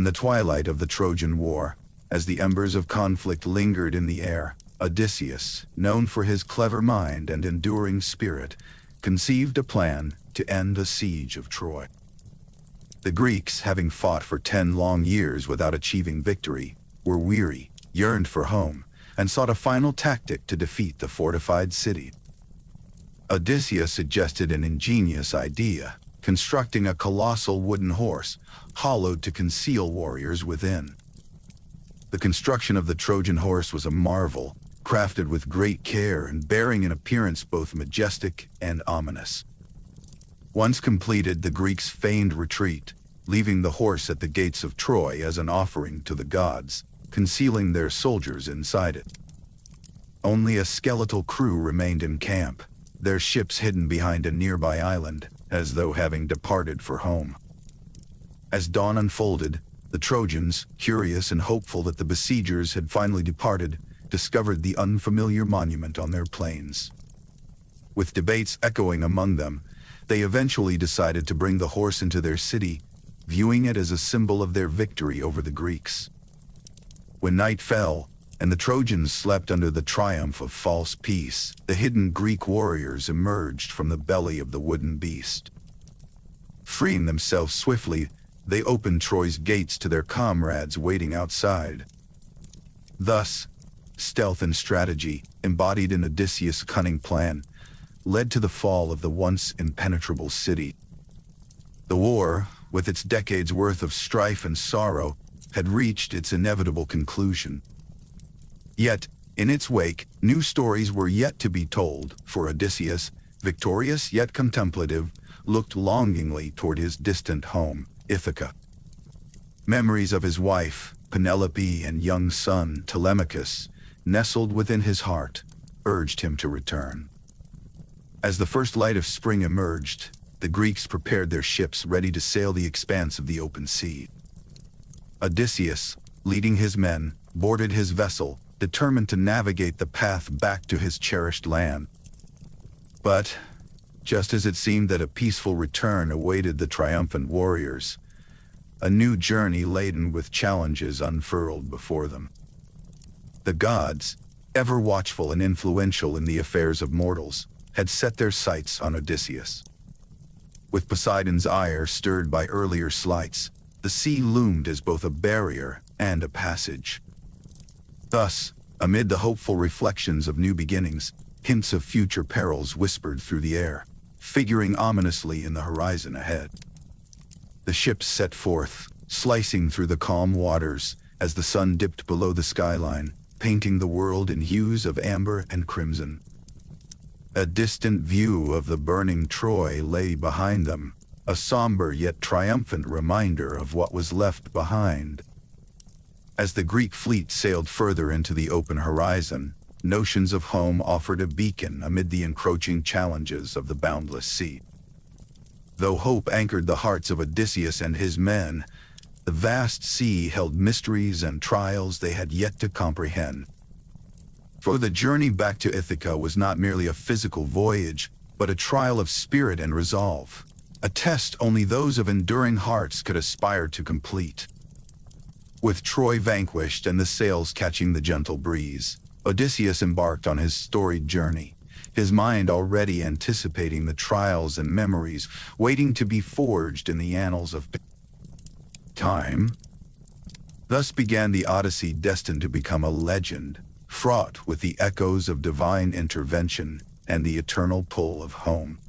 In the twilight of the Trojan War, as the embers of conflict lingered in the air, Odysseus, known for his clever mind and enduring spirit, conceived a plan to end the siege of Troy. The Greeks, having fought for 10 long years without achieving victory, were weary, yearned for home, and sought a final tactic to defeat the fortified city. Odysseus suggested an ingenious idea, constructing a colossal wooden horse, hollowed to conceal warriors within. The construction of the Trojan horse was a marvel, crafted with great care and bearing an appearance both majestic and ominous. Once completed, the Greeks feigned retreat, leaving the horse at the gates of Troy as an offering to the gods, concealing their soldiers inside it. Only a skeletal crew remained in camp, their ships hidden behind a nearby island, as though having departed for home. As dawn unfolded, the Trojans, curious and hopeful that the besiegers had finally departed, discovered the unfamiliar monument on their plains. With debates echoing among them, they eventually decided to bring the horse into their city, viewing it as a symbol of their victory over the Greeks. When night fell, and the Trojans slept under the triumph of false peace, the hidden Greek warriors emerged from the belly of the wooden beast. Freeing themselves swiftly, they opened Troy's gates to their comrades waiting outside. Thus, stealth and strategy, embodied in Odysseus' cunning plan, led to the fall of the once impenetrable city. The war, with its decades' worth of strife and sorrow, had reached its inevitable conclusion. Yet, in its wake, new stories were yet to be told, for Odysseus, victorious yet contemplative, looked longingly toward his distant home, Ithaca. Memories of his wife, Penelope, and young son, Telemachus, nestled within his heart, urged him to return. As the first light of spring emerged, the Greeks prepared their ships ready to sail the expanse of the open sea. Odysseus, leading his men, boarded his vessel, determined to navigate the path back to his cherished land. But, just as it seemed that a peaceful return awaited the triumphant warriors, a new journey laden with challenges unfurled before them. The gods, ever watchful and influential in the affairs of mortals, had set their sights on Odysseus. With Poseidon's ire stirred by earlier slights, the sea loomed as both a barrier and a passage. Thus, amid the hopeful reflections of new beginnings, hints of future perils whispered through the air, figuring ominously in the horizon ahead. The ships set forth, slicing through the calm waters as the sun dipped below the skyline, painting the world in hues of amber and crimson. A distant view of the burning Troy lay behind them, a somber yet triumphant reminder of what was left behind. As the Greek fleet sailed further into the open horizon, notions of home offered a beacon amid the encroaching challenges of the boundless sea. Though hope anchored the hearts of Odysseus and his men, the vast sea held mysteries and trials they had yet to comprehend. For the journey back to Ithaca was not merely a physical voyage, but a trial of spirit and resolve, a test only those of enduring hearts could aspire to complete. With Troy vanquished and the sails catching the gentle breeze, Odysseus embarked on his storied journey, his mind already anticipating the trials and memories waiting to be forged in the annals of time. Thus began the Odyssey, destined to become a legend, fraught with the echoes of divine intervention and the eternal pull of home.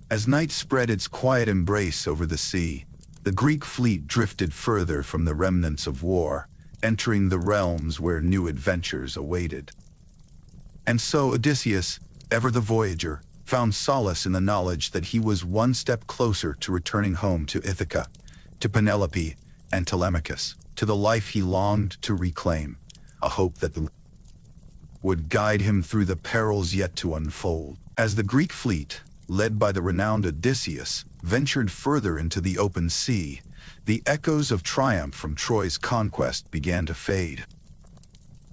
As night spread its quiet embrace over the sea, the Greek fleet drifted further from the remnants of war, entering the realms where new adventures awaited. And so Odysseus, ever the voyager, found solace in the knowledge that he was one step closer to returning home to Ithaca, to Penelope and Telemachus, to the life he longed to reclaim, a hope that would guide him through the perils yet to unfold. As the Greek fleet, led by the renowned Odysseus, ventured further into the open sea, the echoes of triumph from Troy's conquest began to fade.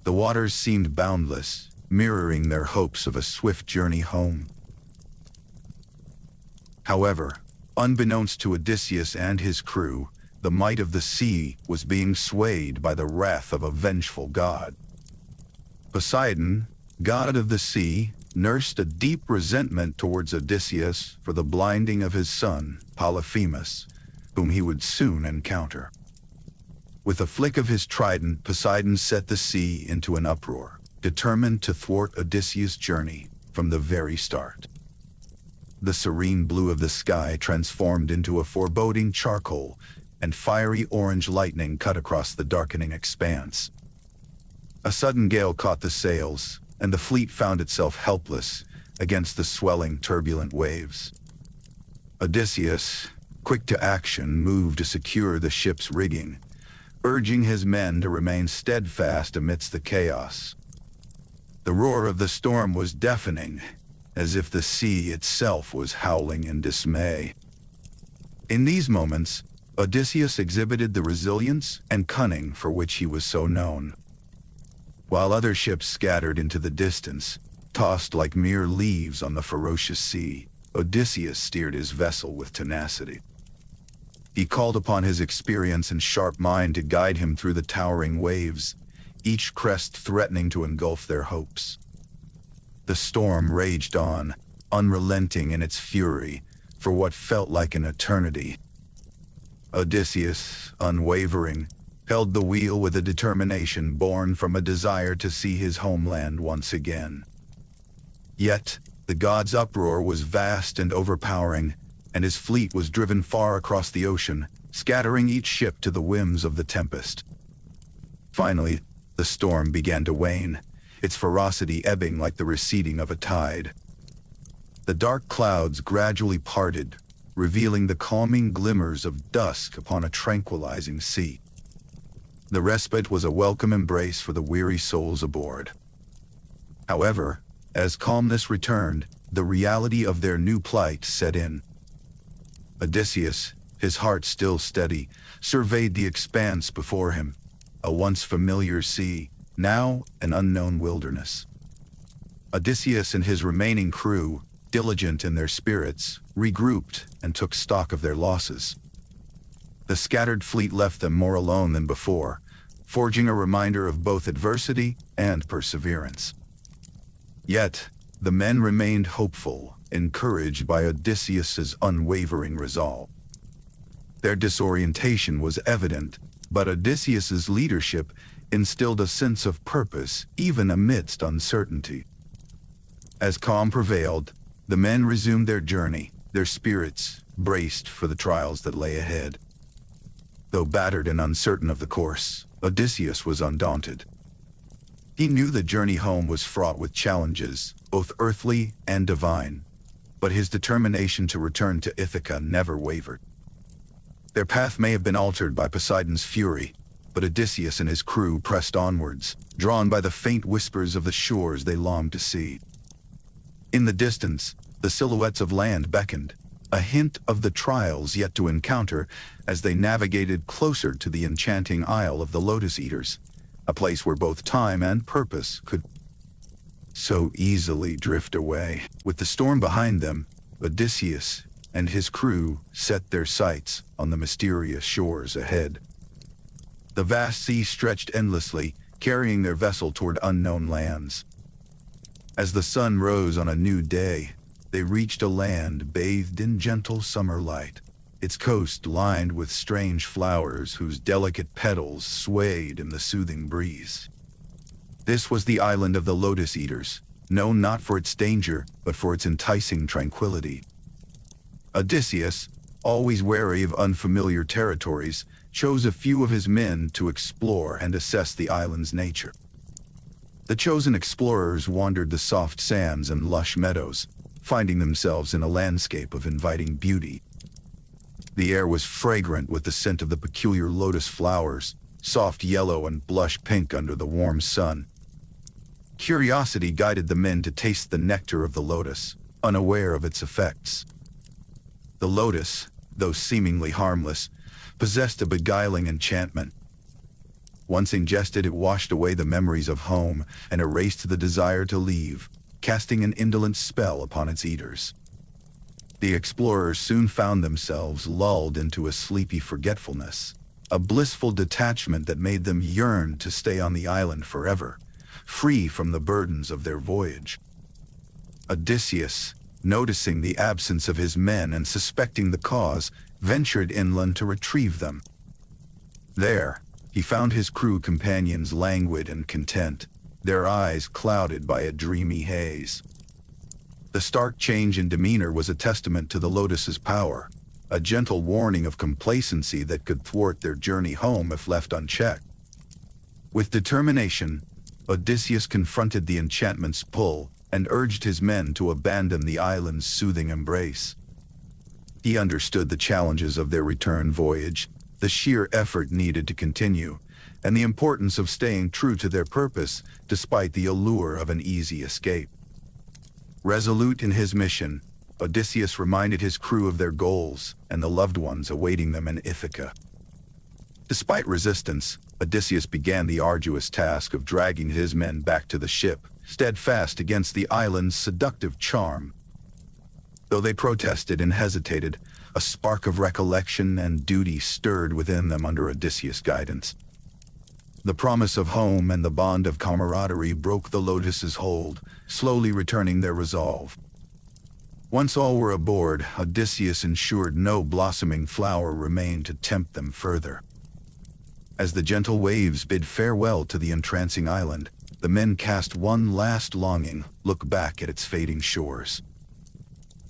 The waters seemed boundless, mirroring their hopes of a swift journey home. However, unbeknownst to Odysseus and his crew, The might of the sea was being swayed by the wrath of a vengeful god. Poseidon, god of the sea, nursed a deep resentment towards Odysseus for the blinding of his son, Polyphemus, whom he would soon encounter. With a flick of his trident, Poseidon set the sea into an uproar, determined to thwart Odysseus' journey from the very start. The serene blue of the sky transformed into a foreboding charcoal, and fiery orange lightning cut across the darkening expanse. A sudden gale caught the sails, and the fleet found itself helpless against the swelling, turbulent waves. Odysseus, quick to action, moved to secure the ship's rigging, urging his men to remain steadfast amidst the chaos. The roar of the storm was deafening, as if the sea itself was howling in dismay. In these moments, Odysseus exhibited the resilience and cunning for which he was so known. While other ships scattered into the distance, tossed like mere leaves on the ferocious sea, Odysseus steered his vessel with tenacity. He called upon his experience and sharp mind to guide him through the towering waves, each crest threatening to engulf their hopes. The storm raged on, unrelenting in its fury, for what felt like an eternity. Odysseus, unwavering, held the wheel with a determination born from a desire to see his homeland once again. Yet, the god's uproar was vast and overpowering, and his fleet was driven far across the ocean, scattering each ship to the whims of the tempest. Finally, the storm began to wane, its ferocity ebbing like the receding of a tide. The dark clouds gradually parted, revealing the calming glimmers of dusk upon a tranquilizing sea. The respite was a welcome embrace for the weary souls aboard. However, as calmness returned, the reality of their new plight set in. Odysseus, his heart still steady, surveyed the expanse before him, a once familiar sea, now an unknown wilderness. Odysseus and his remaining crew, diligent in their spirits, regrouped and took stock of their losses. The scattered fleet left them more alone than before, forging a reminder of both adversity and perseverance. Yet, the men remained hopeful, encouraged by Odysseus's unwavering resolve. Their disorientation was evident, but Odysseus's leadership instilled a sense of purpose even amidst uncertainty. As calm prevailed, the men resumed their journey, their spirits braced for the trials that lay ahead. Though battered and uncertain of the course, Odysseus was undaunted. He knew the journey home was fraught with challenges, both earthly and divine, but his determination to return to Ithaca never wavered. Their path may have been altered by Poseidon's fury, but Odysseus and his crew pressed onwards, drawn by the faint whispers of the shores they longed to see. In the distance, the silhouettes of land beckoned, a hint of the trials yet to encounter as they navigated closer to the enchanting isle of the Lotus-Eaters, a place where both time and purpose could so easily drift away. With the storm behind them, Odysseus and his crew set their sights on the mysterious shores ahead. The vast sea stretched endlessly, carrying their vessel toward unknown lands. As the sun rose on a new day, they reached a land bathed in gentle summer light, its coast lined with strange flowers whose delicate petals swayed in the soothing breeze. This was the island of the Lotus-Eaters, known not for its danger, but for its enticing tranquility. Odysseus, always wary of unfamiliar territories, chose a few of his men to explore and assess the island's nature. The chosen explorers wandered the soft sands and lush meadows, finding themselves in a landscape of inviting beauty. The air was fragrant with the scent of the peculiar lotus flowers, soft yellow and blush pink under the warm sun. Curiosity guided the men to taste the nectar of the lotus, unaware of its effects. The lotus, though seemingly harmless, possessed a beguiling enchantment. Once ingested, it washed away the memories of home and erased the desire to leave, casting an indolent spell upon its eaters. The explorers soon found themselves lulled into a sleepy forgetfulness, a blissful detachment that made them yearn to stay on the island forever, free from the burdens of their voyage. Odysseus, noticing the absence of his men and suspecting the cause, ventured inland to retrieve them. There, he found his crew companions languid and content, their eyes clouded by a dreamy haze. The stark change in demeanor was a testament to the Lotus's power, a gentle warning of complacency that could thwart their journey home if left unchecked. With determination, Odysseus confronted the enchantment's pull and urged his men to abandon the island's soothing embrace. He understood the challenges of their return voyage, the sheer effort needed to continue, and the importance of staying true to their purpose despite the allure of an easy escape. Resolute in his mission, Odysseus reminded his crew of their goals and the loved ones awaiting them in Ithaca. Despite resistance, Odysseus began the arduous task of dragging his men back to the ship, steadfast against the island's seductive charm. Though they protested and hesitated, a spark of recollection and duty stirred within them under Odysseus' guidance. The promise of home and the bond of camaraderie broke the Lotus's hold, slowly returning their resolve. Once all were aboard, Odysseus ensured no blossoming flower remained to tempt them further. As the gentle waves bid farewell to the entrancing island, the men cast one last longing look back at its fading shores.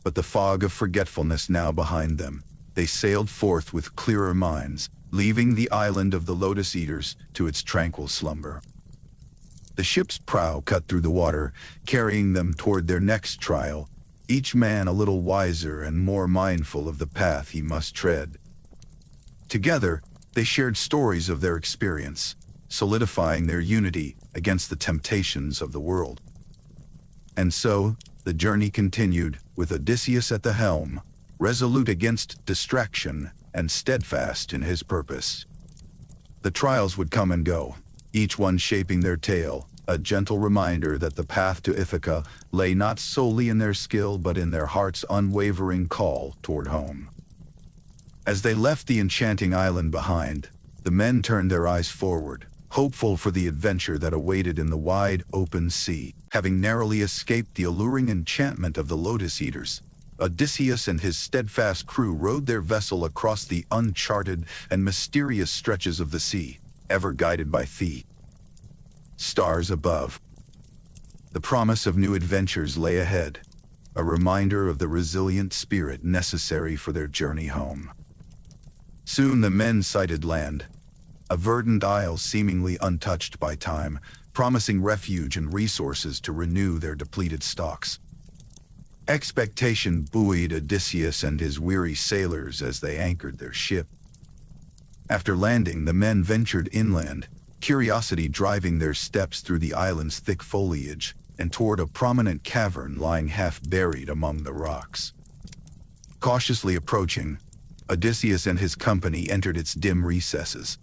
But the fog of forgetfulness now behind them, they sailed forth with clearer minds, leaving the island of the Lotus-Eaters to its tranquil slumber. The ship's prow cut through the water, carrying them toward their next trial, each man a little wiser and more mindful of the path he must tread. Together, they shared stories of their experience, solidifying their unity against the temptations of the world. And so, the journey continued, with Odysseus at the helm, resolute against distraction and steadfast in his purpose. The trials would come and go, each one shaping their tale, a gentle reminder that the path to Ithaca lay not solely in their skill but in their heart's unwavering call toward home. As they left the enchanting island behind, the men turned their eyes forward, hopeful for the adventure that awaited in the wide, open sea. Having narrowly escaped the alluring enchantment of the Lotus-Eaters, Odysseus and his steadfast crew rowed their vessel across the uncharted and mysterious stretches of the sea, ever guided by the stars above. The promise of new adventures lay ahead, a reminder of the resilient spirit necessary for their journey home. Soon the men sighted land, a verdant isle seemingly untouched by time, promising refuge and resources to renew their depleted stocks. Expectation buoyed Odysseus and his weary sailors as they anchored their ship. After landing, the men ventured inland, curiosity driving their steps through the island's thick foliage and toward a prominent cavern lying half buried among the rocks. Cautiously approaching, Odysseus and his company entered its dim recesses.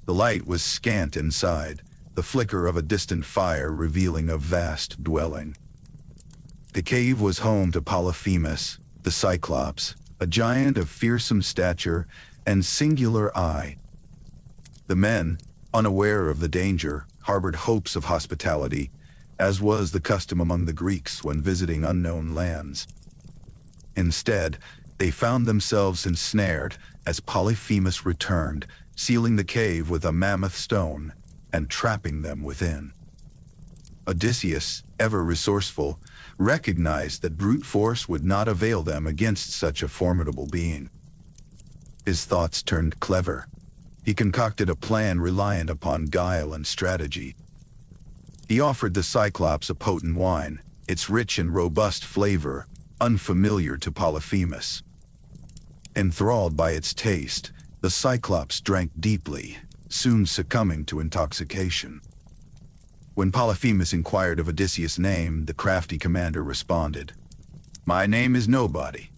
The light was scant inside, the flicker of a distant fire revealing a vast dwelling. The cave was home to Polyphemus, the Cyclops, a giant of fearsome stature and singular eye. The men, unaware of the danger, harbored hopes of hospitality, as was the custom among the Greeks when visiting unknown lands. Instead, they found themselves ensnared as Polyphemus returned, sealing the cave with a mammoth stone and trapping them within. Odysseus, ever resourceful, recognized that brute force would not avail them against such a formidable being. His thoughts turned clever. He concocted a plan reliant upon guile and strategy. He offered the Cyclops a potent wine, its rich and robust flavor, unfamiliar to Polyphemus. Enthralled by its taste, the Cyclops drank deeply, soon succumbing to intoxication. When Polyphemus inquired of Odysseus' name, the crafty commander responded, "My name is Nobody."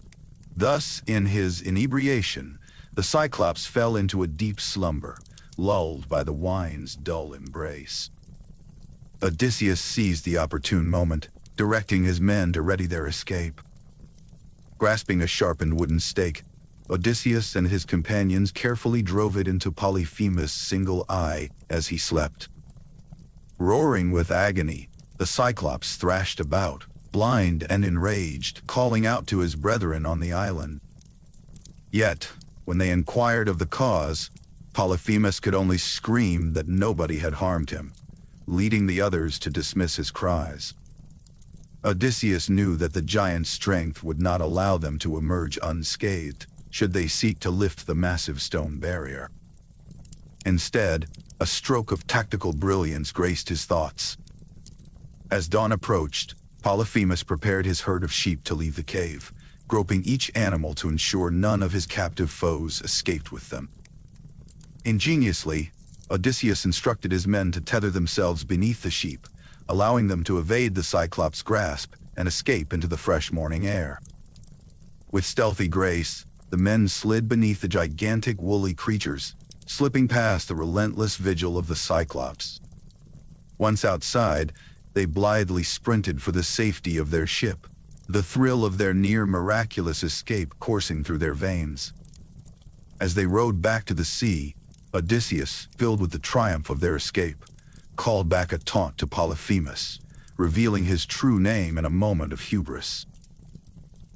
Thus, in his inebriation, the Cyclops fell into a deep slumber, lulled by the wine's dull embrace. Odysseus seized the opportune moment, directing his men to ready their escape. Grasping a sharpened wooden stake, Odysseus and his companions carefully drove it into Polyphemus' single eye as he slept. Roaring with agony, the Cyclops thrashed about, blind and enraged, calling out to his brethren on the island. Yet, when they inquired of the cause, Polyphemus could only scream that nobody had harmed him, leading the others to dismiss his cries. Odysseus knew that the giant's strength would not allow them to emerge unscathed, should they seek to lift the massive stone barrier. Instead, a stroke of tactical brilliance graced his thoughts. As dawn approached, Polyphemus prepared his herd of sheep to leave the cave, groping each animal to ensure none of his captive foes escaped with them. Ingeniously, Odysseus instructed his men to tether themselves beneath the sheep, allowing them to evade the Cyclops' grasp and escape into the fresh morning air. With stealthy grace, the men slid beneath the gigantic woolly creatures, slipping past the relentless vigil of the Cyclops. Once outside, they blithely sprinted for the safety of their ship, the thrill of their near-miraculous escape coursing through their veins. As they rowed back to the sea, Odysseus, filled with the triumph of their escape, called back a taunt to Polyphemus, revealing his true name in a moment of hubris.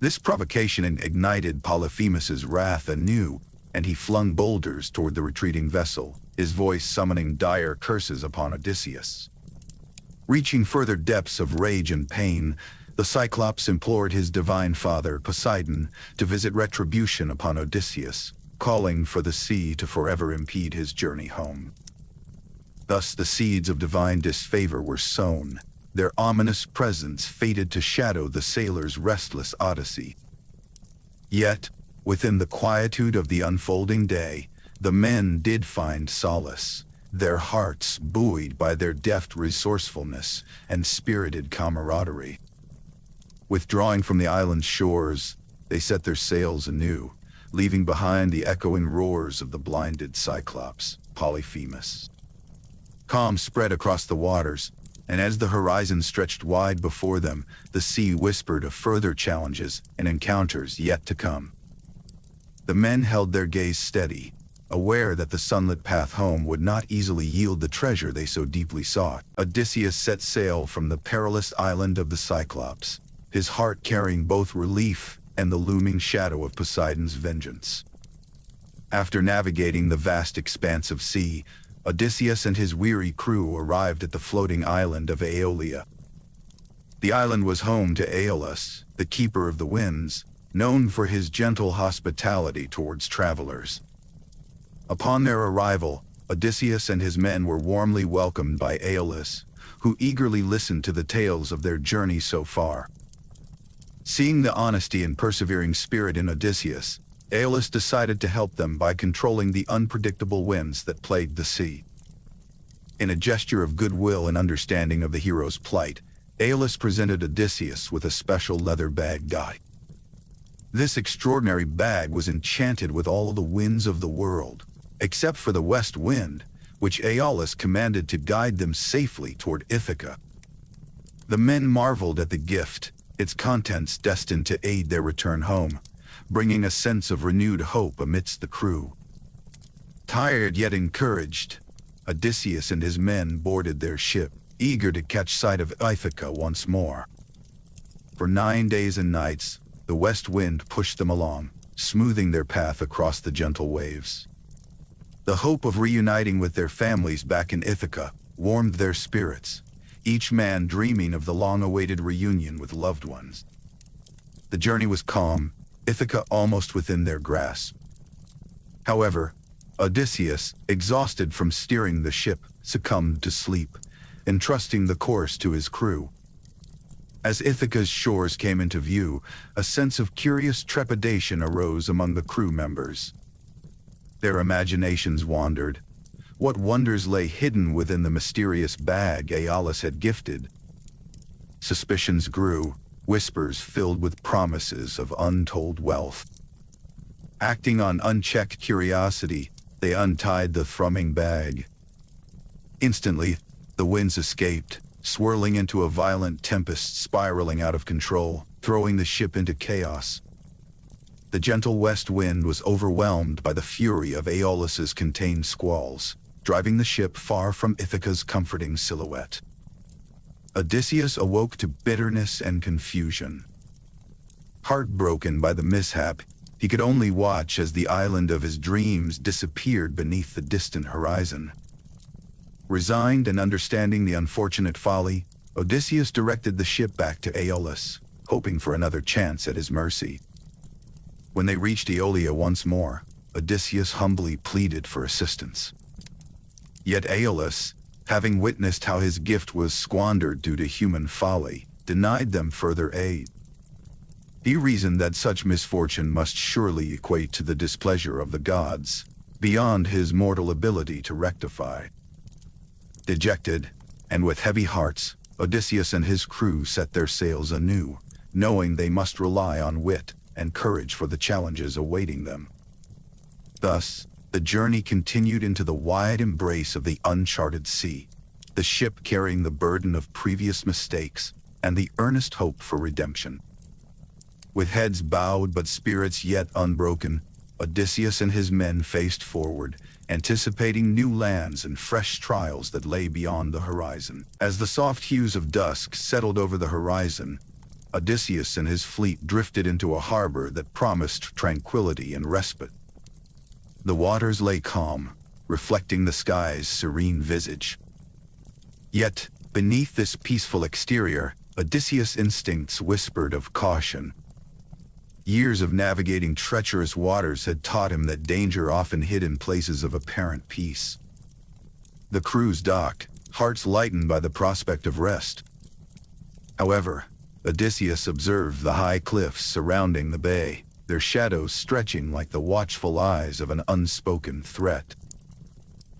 This provocation ignited Polyphemus's wrath anew, and he flung boulders toward the retreating vessel, his voice summoning dire curses upon Odysseus. Reaching further depths of rage and pain, the Cyclops implored his divine father, Poseidon, to visit retribution upon Odysseus, calling for the sea to forever impede his journey home. Thus the seeds of divine disfavor were sown, their ominous presence fated to shadow the sailor's restless Odyssey. Yet, within the quietude of the unfolding day, the men did find solace, their hearts buoyed by their deft resourcefulness and spirited camaraderie. Withdrawing from the island's shores, they set their sails anew, leaving behind the echoing roars of the blinded Cyclops, Polyphemus. Calm spread across the waters, and as the horizon stretched wide before them, the sea whispered of further challenges and encounters yet to come. The men held their gaze steady, aware that the sunlit path home would not easily yield the treasure they so deeply sought. Odysseus set sail from the perilous island of the Cyclops, his heart carrying both relief and the looming shadow of Poseidon's vengeance. After navigating the vast expanse of sea, Odysseus and his weary crew arrived at the floating island of Aeolia. The island was home to Aeolus, the keeper of the winds, known for his gentle hospitality towards travelers. Upon their arrival, Odysseus and his men were warmly welcomed by Aeolus, who eagerly listened to the tales of their journey so far. Seeing the honesty and persevering spirit in Odysseus, Aeolus decided to help them by controlling the unpredictable winds that plagued the sea. In a gesture of goodwill and understanding of the hero's plight, Aeolus presented Odysseus with a special leather bag guide. This extraordinary bag was enchanted with all the winds of the world, except for the west wind, which Aeolus commanded to guide them safely toward Ithaca. The men marveled at the gift, its contents destined to aid their return home, bringing a sense of renewed hope amidst the crew. Tired yet encouraged, Odysseus and his men boarded their ship, eager to catch sight of Ithaca once more. For 9 days and nights, the west wind pushed them along, smoothing their path across the gentle waves. The hope of reuniting with their families back in Ithaca warmed their spirits, each man dreaming of the long-awaited reunion with loved ones. The journey was calm, Ithaca almost within their grasp. However, Odysseus, exhausted from steering the ship, succumbed to sleep, entrusting the course to his crew. As Ithaca's shores came into view, a sense of curious trepidation arose among the crew members. Their imaginations wandered. What wonders lay hidden within the mysterious bag Aeolus had gifted? Suspicions grew, whispers filled with promises of untold wealth. Acting on unchecked curiosity, they untied the thrumming bag. Instantly, the winds escaped, swirling into a violent tempest spiraling out of control, throwing the ship into chaos. The gentle west wind was overwhelmed by the fury of Aeolus's contained squalls, driving the ship far from Ithaca's comforting silhouette. Odysseus awoke to bitterness and confusion. Heartbroken by the mishap, he could only watch as the island of his dreams disappeared beneath the distant horizon. Resigned and understanding the unfortunate folly, Odysseus directed the ship back to Aeolus, hoping for another chance at his mercy. When they reached Aeolia once more, Odysseus humbly pleaded for assistance. Yet Aeolus, having witnessed how his gift was squandered due to human folly, denied them further aid. He reasoned that such misfortune must surely equate to the displeasure of the gods, beyond his mortal ability to rectify. Dejected, and with heavy hearts, Odysseus and his crew set their sails anew, knowing they must rely on wit and courage for the challenges awaiting them. Thus, the journey continued into the wide embrace of the uncharted sea, the ship carrying the burden of previous mistakes and the earnest hope for redemption. With heads bowed but spirits yet unbroken, Odysseus and his men faced forward, anticipating new lands and fresh trials that lay beyond the horizon. As the soft hues of dusk settled over the horizon, Odysseus and his fleet drifted into a harbor that promised tranquility and respite. The waters lay calm, reflecting the sky's serene visage. Yet, beneath this peaceful exterior, Odysseus' instincts whispered of caution. Years of navigating treacherous waters had taught him that danger often hid in places of apparent peace. The crews docked, hearts lightened by the prospect of rest. However, Odysseus observed the high cliffs surrounding the bay, their shadows stretching like the watchful eyes of an unspoken threat.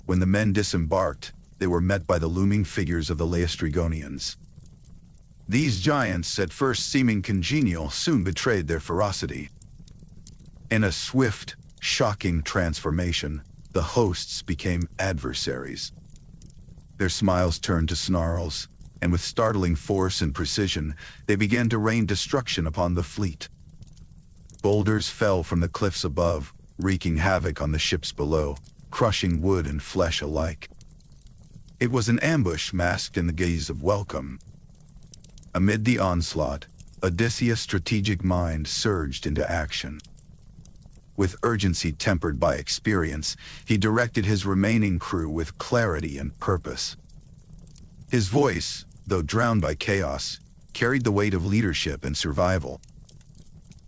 When the men disembarked, they were met by the looming figures of the Laestrygonians. These giants, at first seeming congenial, soon betrayed their ferocity. In a swift, shocking transformation, the hosts became adversaries. Their smiles turned to snarls, and with startling force and precision, they began to rain destruction upon the fleet. Boulders fell from the cliffs above, wreaking havoc on the ships below, crushing wood and flesh alike. It was an ambush masked in the guise of welcome. Amid the onslaught, Odysseus' strategic mind surged into action. With urgency tempered by experience, he directed his remaining crew with clarity and purpose. His voice, though drowned by chaos, carried the weight of leadership and survival.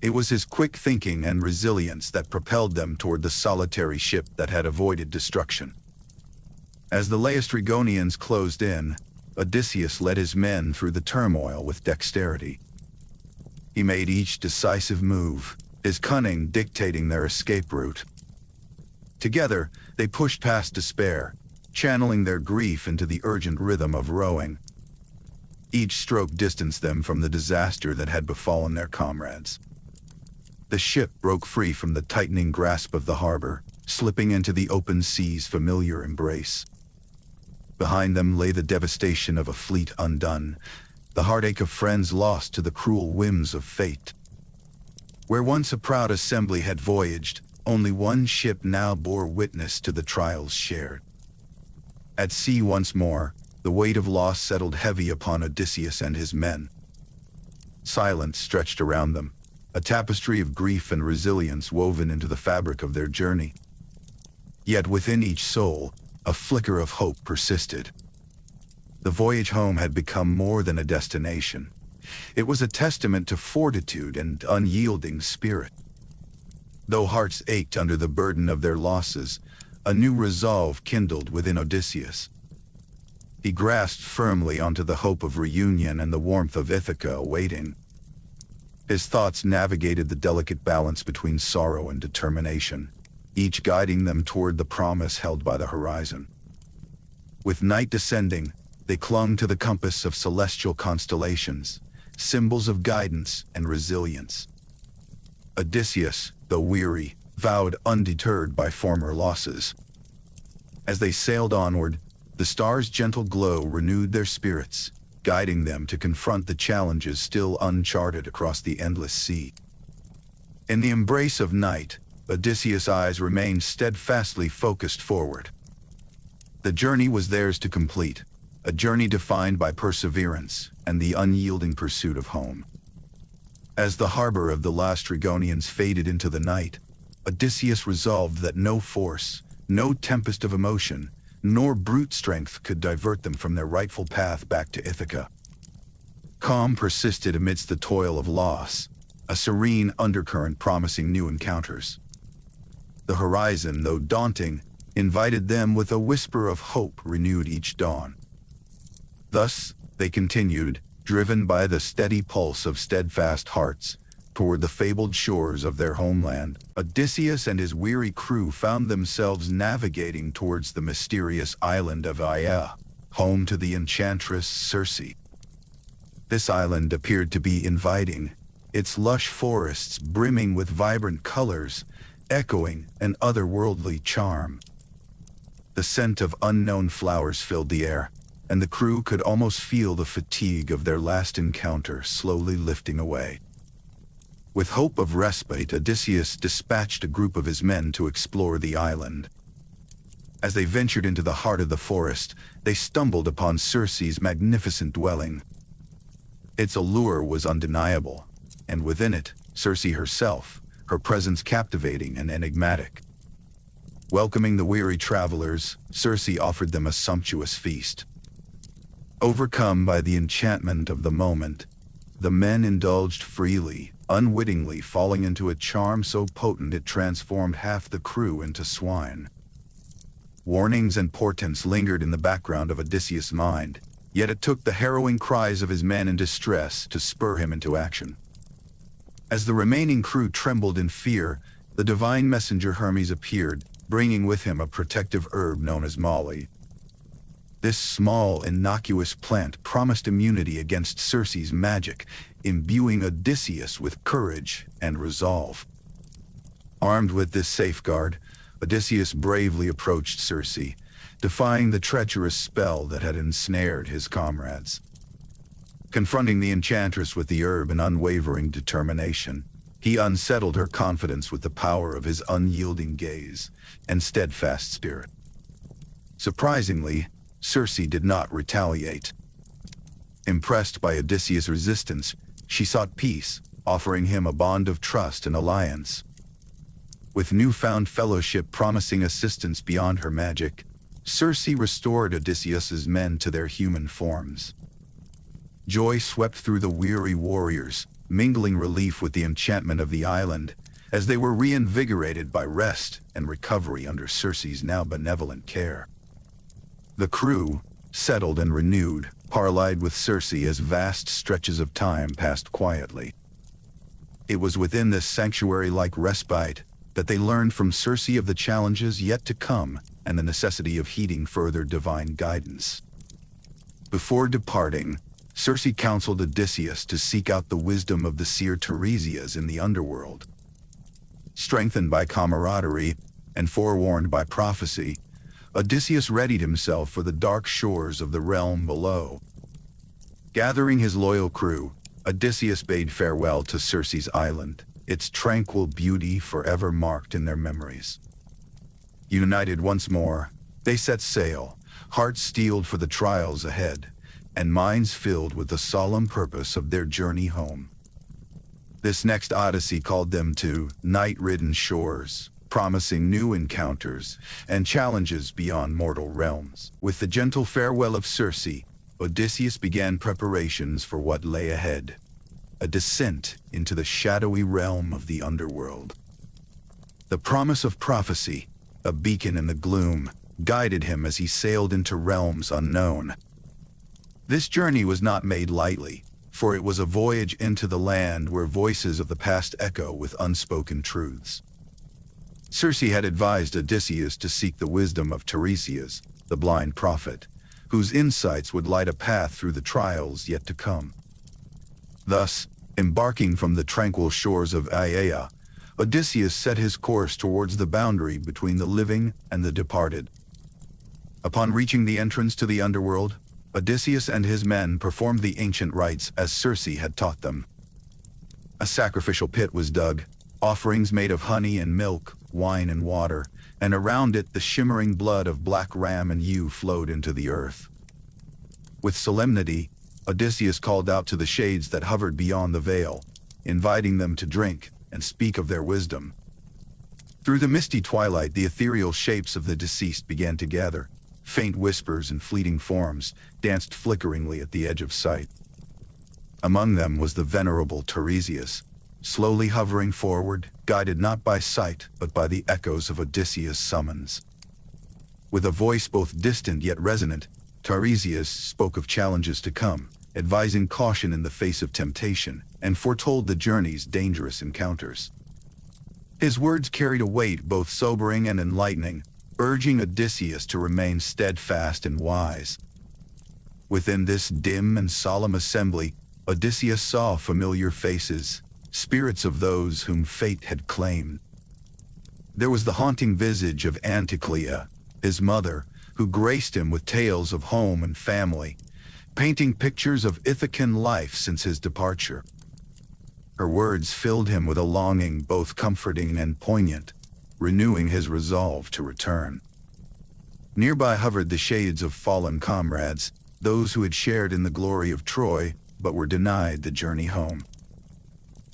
It was his quick thinking and resilience that propelled them toward the solitary ship that had avoided destruction. As the Laestrygonians closed in, Odysseus led his men through the turmoil with dexterity. He made each decisive move, his cunning dictating their escape route. Together, they pushed past despair, channeling their grief into the urgent rhythm of rowing. Each stroke distanced them from the disaster that had befallen their comrades. The ship broke free from the tightening grasp of the harbor, slipping into the open sea's familiar embrace. Behind them lay the devastation of a fleet undone, the heartache of friends lost to the cruel whims of fate. Where once a proud assembly had voyaged, only one ship now bore witness to the trials shared. At sea once more, the weight of loss settled heavy upon Odysseus and his men. Silence stretched around them, a tapestry of grief and resilience woven into the fabric of their journey. Yet within each soul, a flicker of hope persisted. The voyage home had become more than a destination. It was a testament to fortitude and unyielding spirit. Though hearts ached under the burden of their losses, a new resolve kindled within Odysseus. He grasped firmly onto the hope of reunion and the warmth of Ithaca awaiting. His thoughts navigated the delicate balance between sorrow and determination, each guiding them toward the promise held by the horizon. With night descending, they clung to the compass of celestial constellations, symbols of guidance and resilience. Odysseus, though weary, vowed undeterred by former losses. As they sailed onward, the stars' gentle glow renewed their spirits, guiding them to confront the challenges still uncharted across the endless sea. In the embrace of night, Odysseus' eyes remained steadfastly focused forward. The journey was theirs to complete, a journey defined by perseverance and the unyielding pursuit of home. As the harbor of the Laestrygonians faded into the night, Odysseus resolved that no force, no tempest of emotion, nor brute strength could divert them from their rightful path back to Ithaca. Calm persisted amidst the toil of loss, a serene undercurrent promising new encounters. The horizon, though daunting, invited them with a whisper of hope renewed each dawn. Thus, they continued, driven by the steady pulse of steadfast hearts, toward the fabled shores of their homeland. Odysseus and his weary crew found themselves navigating towards the mysterious island of Aeolus, home to the enchantress Circe. This island appeared to be inviting, its lush forests brimming with vibrant colors, echoing an otherworldly charm. The scent of unknown flowers filled the air, and the crew could almost feel the fatigue of their last encounter slowly lifting away. With hope of respite, Odysseus dispatched a group of his men to explore the island. As they ventured into the heart of the forest, they stumbled upon Circe's magnificent dwelling. Its allure was undeniable, and within it, Circe herself, her presence captivating and enigmatic. Welcoming the weary travelers, Circe offered them a sumptuous feast. Overcome by the enchantment of the moment, the men indulged freely, unwittingly falling into a charm so potent it transformed half the crew into swine. Warnings and portents lingered in the background of Odysseus' mind, yet it took the harrowing cries of his men in distress to spur him into action. As the remaining crew trembled in fear, the divine messenger Hermes appeared, bringing with him a protective herb known as moly. This small, innocuous plant promised immunity against Circe's magic, imbuing Odysseus with courage and resolve. Armed with this safeguard, Odysseus bravely approached Circe, defying the treacherous spell that had ensnared his comrades. Confronting the enchantress with the herb in unwavering determination, he unsettled her confidence with the power of his unyielding gaze and steadfast spirit. Surprisingly, Circe did not retaliate. Impressed by Odysseus' resistance, she sought peace, offering him a bond of trust and alliance. With newfound fellowship promising assistance beyond her magic, Circe restored Odysseus's men to their human forms. Joy swept through the weary warriors, mingling relief with the enchantment of the island, as they were reinvigorated by rest and recovery under Circe's now benevolent care. The crew, settled and renewed, parleyed with Circe as vast stretches of time passed quietly. It was within this sanctuary-like respite that they learned from Circe of the challenges yet to come and the necessity of heeding further divine guidance. Before departing, Circe counseled Odysseus to seek out the wisdom of the seer Tiresias in the Underworld. Strengthened by camaraderie and forewarned by prophecy, Odysseus readied himself for the dark shores of the realm below. Gathering his loyal crew, Odysseus bade farewell to Circe's island, its tranquil beauty forever marked in their memories. United once more, they set sail, hearts steeled for the trials ahead, and minds filled with the solemn purpose of their journey home. This next Odyssey called them to night-ridden shores, promising new encounters and challenges beyond mortal realms. With the gentle farewell of Circe, Odysseus began preparations for what lay ahead, a descent into the shadowy realm of the Underworld. The promise of prophecy, a beacon in the gloom, guided him as he sailed into realms unknown. This journey was not made lightly, for it was a voyage into the land where voices of the past echo with unspoken truths. Circe had advised Odysseus to seek the wisdom of Tiresias, the blind prophet, whose insights would light a path through the trials yet to come. Thus, embarking from the tranquil shores of Aeolus, Odysseus set his course towards the boundary between the living and the departed. Upon reaching the entrance to the Underworld, Odysseus and his men performed the ancient rites as Circe had taught them. A sacrificial pit was dug, offerings made of honey and milk, wine and water, and around it the shimmering blood of black ram and ewe flowed into the earth. With solemnity, Odysseus called out to the shades that hovered beyond the veil, inviting them to drink and speak of their wisdom. Through the misty twilight, the ethereal shapes of the deceased began to gather. Faint whispers and fleeting forms danced flickeringly at the edge of sight. Among them was the venerable Tiresias, slowly hovering forward, guided not by sight but by the echoes of Odysseus' summons. With a voice both distant yet resonant, Tiresias spoke of challenges to come, advising caution in the face of temptation, and foretold the journey's dangerous encounters. His words carried a weight both sobering and enlightening, urging Odysseus to remain steadfast and wise. Within this dim and solemn assembly, Odysseus saw familiar faces, spirits of those whom fate had claimed. There was the haunting visage of Anticlea, his mother, who graced him with tales of home and family, painting pictures of Ithacan life since his departure. Her words filled him with a longing both comforting and poignant, renewing his resolve to return. Nearby hovered the shades of fallen comrades, those who had shared in the glory of Troy, but were denied the journey home.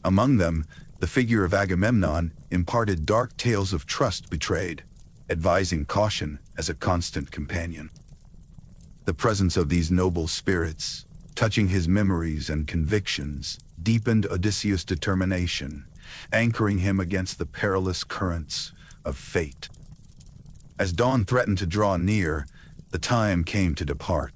Among them, the figure of Agamemnon imparted dark tales of trust betrayed, advising caution as a constant companion. The presence of these noble spirits, touching his memories and convictions, deepened Odysseus' determination, anchoring him against the perilous currents of fate. As dawn threatened to draw near, the time came to depart.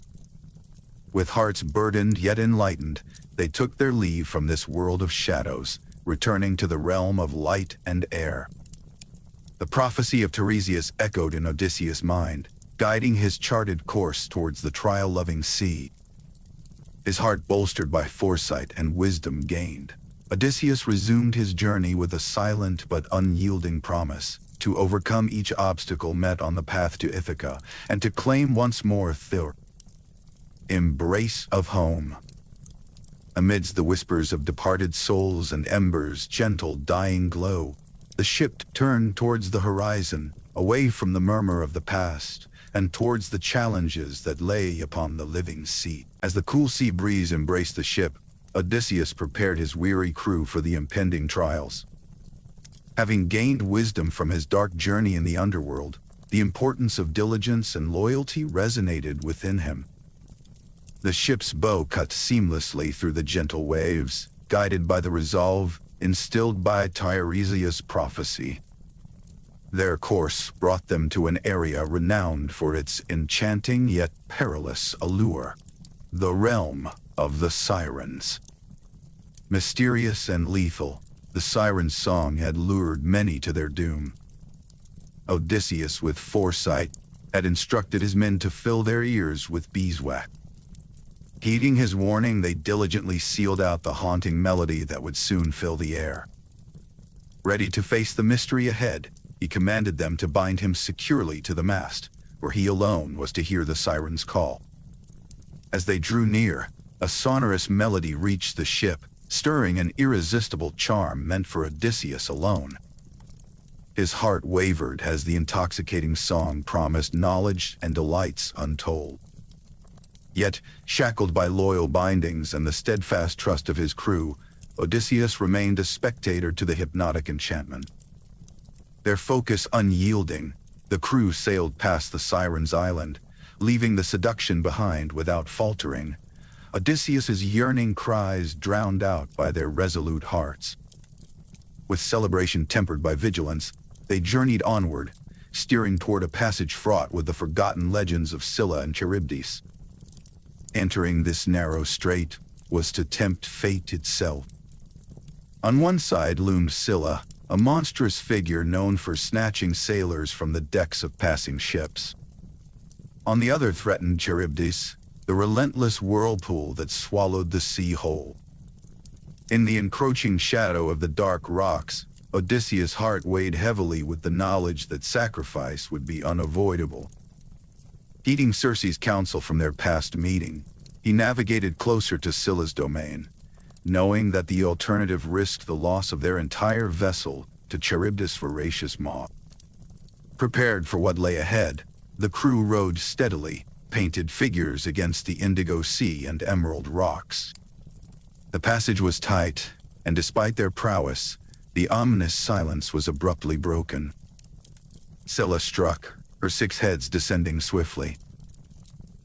With hearts burdened yet enlightened, they took their leave from this world of shadows, returning to the realm of light and air. The prophecy of Tiresias echoed in Odysseus' mind, guiding his charted course towards the trial-loving sea. His heart bolstered by foresight and wisdom gained, Odysseus resumed his journey with a silent but unyielding promise to overcome each obstacle met on the path to Ithaca and to claim once more the embrace of home. Amidst the whispers of departed souls and embers' gentle dying glow, the ship turned towards the horizon, away from the murmur of the past, and towards the challenges that lay upon the living sea. As the cool sea breeze embraced the ship, Odysseus prepared his weary crew for the impending trials. Having gained wisdom from his dark journey in the underworld, the importance of diligence and loyalty resonated within him. The ship's bow cut seamlessly through the gentle waves, guided by the resolve instilled by Tiresias' prophecy. Their course brought them to an area renowned for its enchanting yet perilous allure, the realm of the Sirens. Mysterious and lethal, the Sirens' song had lured many to their doom. Odysseus, with foresight, had instructed his men to fill their ears with beeswax. Heeding his warning, they diligently sealed out the haunting melody that would soon fill the air. Ready to face the mystery ahead, he commanded them to bind him securely to the mast, where he alone was to hear the sirens' call. As they drew near, a sonorous melody reached the ship, stirring an irresistible charm meant for Odysseus alone. His heart wavered as the intoxicating song promised knowledge and delights untold. Yet, shackled by loyal bindings and the steadfast trust of his crew, Odysseus remained a spectator to the hypnotic enchantment. Their focus unyielding, the crew sailed past the Sirens' Island, leaving the seduction behind without faltering, Odysseus's yearning cries drowned out by their resolute hearts. With celebration tempered by vigilance, they journeyed onward, steering toward a passage fraught with the forgotten legends of Scylla and Charybdis. Entering this narrow strait was to tempt fate itself. On one side loomed Scylla, a monstrous figure known for snatching sailors from the decks of passing ships. On the other threatened Charybdis, the relentless whirlpool that swallowed the sea whole. In the encroaching shadow of the dark rocks, Odysseus' heart weighed heavily with the knowledge that sacrifice would be unavoidable. Heeding Circe's counsel from their past meeting, he navigated closer to Scylla's domain, knowing that the alternative risked the loss of their entire vessel to Charybdis' voracious maw. Prepared for what lay ahead, the crew rowed steadily, painted figures against the indigo sea and emerald rocks. The passage was tight, and despite their prowess, the ominous silence was abruptly broken. Scylla struck, her 6 heads descending swiftly.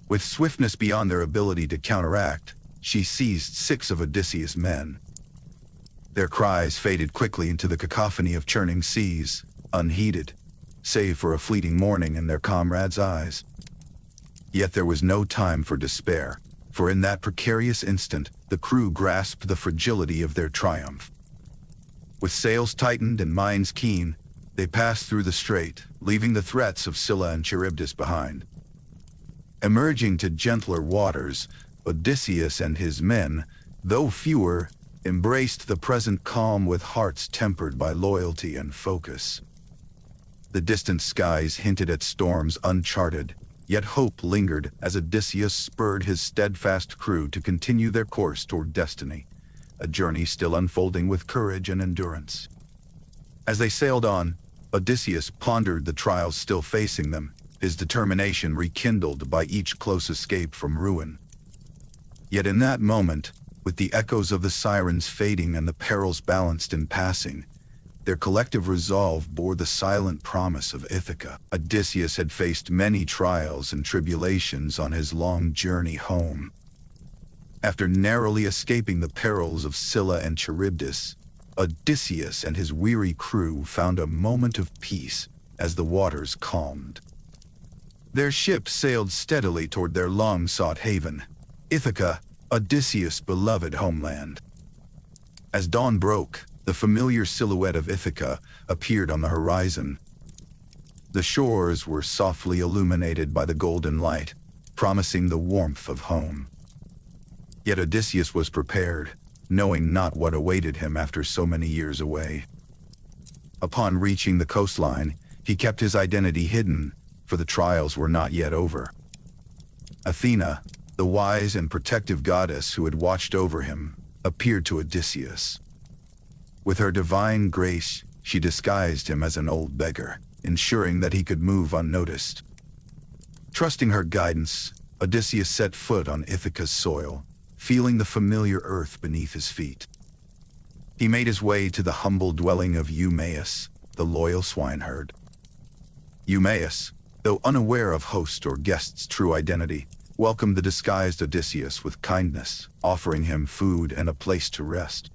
With swiftness beyond their ability to counteract, she seized 6 of Odysseus' men. Their cries faded quickly into the cacophony of churning seas, unheeded, save for a fleeting mourning in their comrades' eyes. Yet there was no time for despair, for in that precarious instant, the crew grasped the fragility of their triumph. With sails tightened and minds keen, they passed through the strait, leaving the threats of Scylla and Charybdis behind. Emerging to gentler waters, Odysseus and his men, though fewer, embraced the present calm with hearts tempered by loyalty and focus. The distant skies hinted at storms uncharted, yet hope lingered as Odysseus spurred his steadfast crew to continue their course toward destiny, a journey still unfolding with courage and endurance. As they sailed on, Odysseus pondered the trials still facing them, his determination rekindled by each close escape from ruin. Yet in that moment, with the echoes of the sirens fading and the perils balanced in passing, their collective resolve bore the silent promise of Ithaca. Odysseus had faced many trials and tribulations on his long journey home. After narrowly escaping the perils of Scylla and Charybdis, Odysseus and his weary crew found a moment of peace as the waters calmed. Their ship sailed steadily toward their long-sought haven, Ithaca, Odysseus' beloved homeland. As dawn broke, the familiar silhouette of Ithaca appeared on the horizon. The shores were softly illuminated by the golden light, promising the warmth of home. Yet Odysseus was prepared, knowing not what awaited him after so many years away. Upon reaching the coastline, he kept his identity hidden, for the trials were not yet over. Athena, the wise and protective goddess who had watched over him, appeared to Odysseus. With her divine grace, she disguised him as an old beggar, ensuring that he could move unnoticed. Trusting her guidance, Odysseus set foot on Ithaca's soil, feeling the familiar earth beneath his feet. He made his way to the humble dwelling of Eumaeus, the loyal swineherd. Eumaeus, though unaware of host or guest's true identity, welcomed the disguised Odysseus with kindness, offering him food and a place to rest.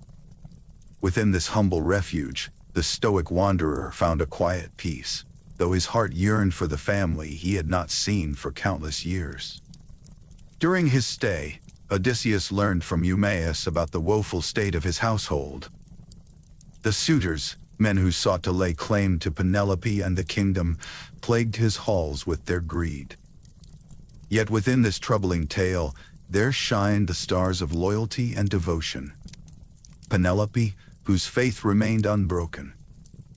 Within this humble refuge, the stoic wanderer found a quiet peace, though his heart yearned for the family he had not seen for countless years. During his stay, Odysseus learned from Eumaeus about the woeful state of his household. The suitors, men who sought to lay claim to Penelope and the kingdom, plagued his halls with their greed. Yet within this troubling tale, there shined the stars of loyalty and devotion. Penelope, whose faith remained unbroken,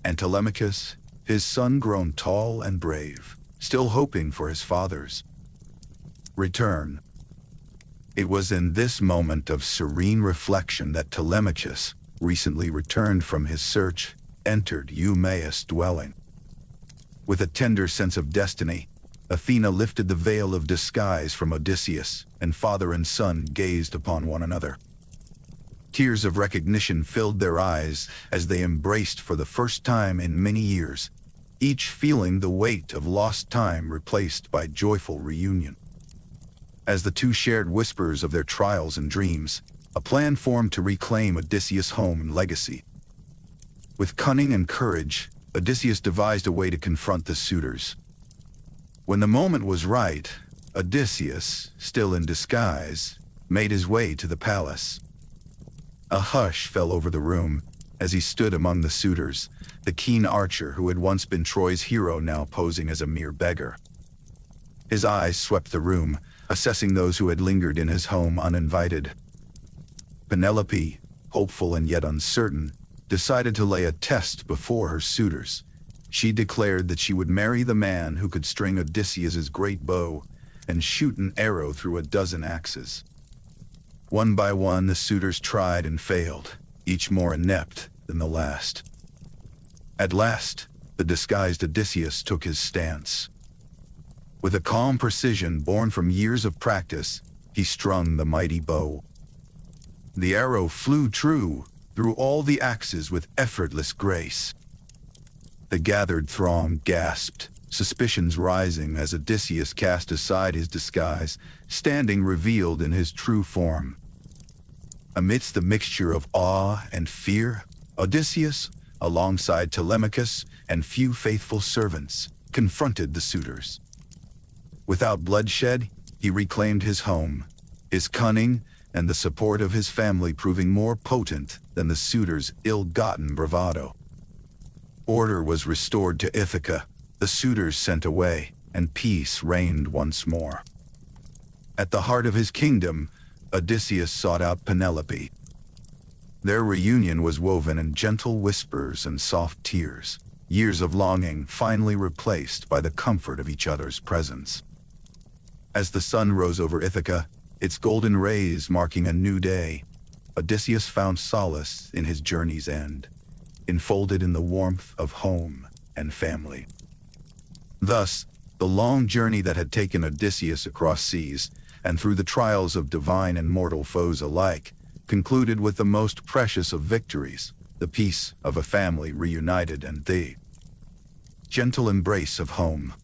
and Telemachus, his son grown tall and brave, still hoping for his father's return. It was in this moment of serene reflection that Telemachus, recently returned from his search, entered Eumaeus' dwelling. With a tender sense of destiny, Athena lifted the veil of disguise from Odysseus, and father and son gazed upon one another. Tears of recognition filled their eyes as they embraced for the first time in many years, each feeling the weight of lost time replaced by joyful reunion. As the two shared whispers of their trials and dreams, a plan formed to reclaim Odysseus' home and legacy. With cunning and courage, Odysseus devised a way to confront the suitors. When the moment was right, Odysseus, still in disguise, made his way to the palace. A hush fell over the room as he stood among the suitors, the keen archer who had once been Troy's hero now posing as a mere beggar. His eyes swept the room, assessing those who had lingered in his home uninvited. Penelope, hopeful and yet uncertain, decided to lay a test before her suitors. She declared that she would marry the man who could string Odysseus's great bow and shoot an arrow through a dozen axes. One by one the suitors tried and failed, each more inept than the last. At last, the disguised Odysseus took his stance. With a calm precision born from years of practice, he strung the mighty bow. The arrow flew true through all the axes with effortless grace. The gathered throng gasped, suspicions rising as Odysseus cast aside his disguise, standing revealed in his true form. Amidst the mixture of awe and fear, Odysseus, alongside Telemachus and few faithful servants, confronted the suitors. Without bloodshed, he reclaimed his home, his cunning and the support of his family proving more potent than the suitors' ill-gotten bravado. Order was restored to Ithaca, the suitors sent away, and peace reigned once more. At the heart of his kingdom, Odysseus sought out Penelope. Their reunion was woven in gentle whispers and soft tears, years of longing finally replaced by the comfort of each other's presence. As the sun rose over Ithaca, its golden rays marking a new day, Odysseus found solace in his journey's end, enfolded in the warmth of home and family. Thus, the long journey that had taken Odysseus across seas and through the trials of divine and mortal foes alike concluded with the most precious of victories, the peace of a family reunited and the gentle embrace of home.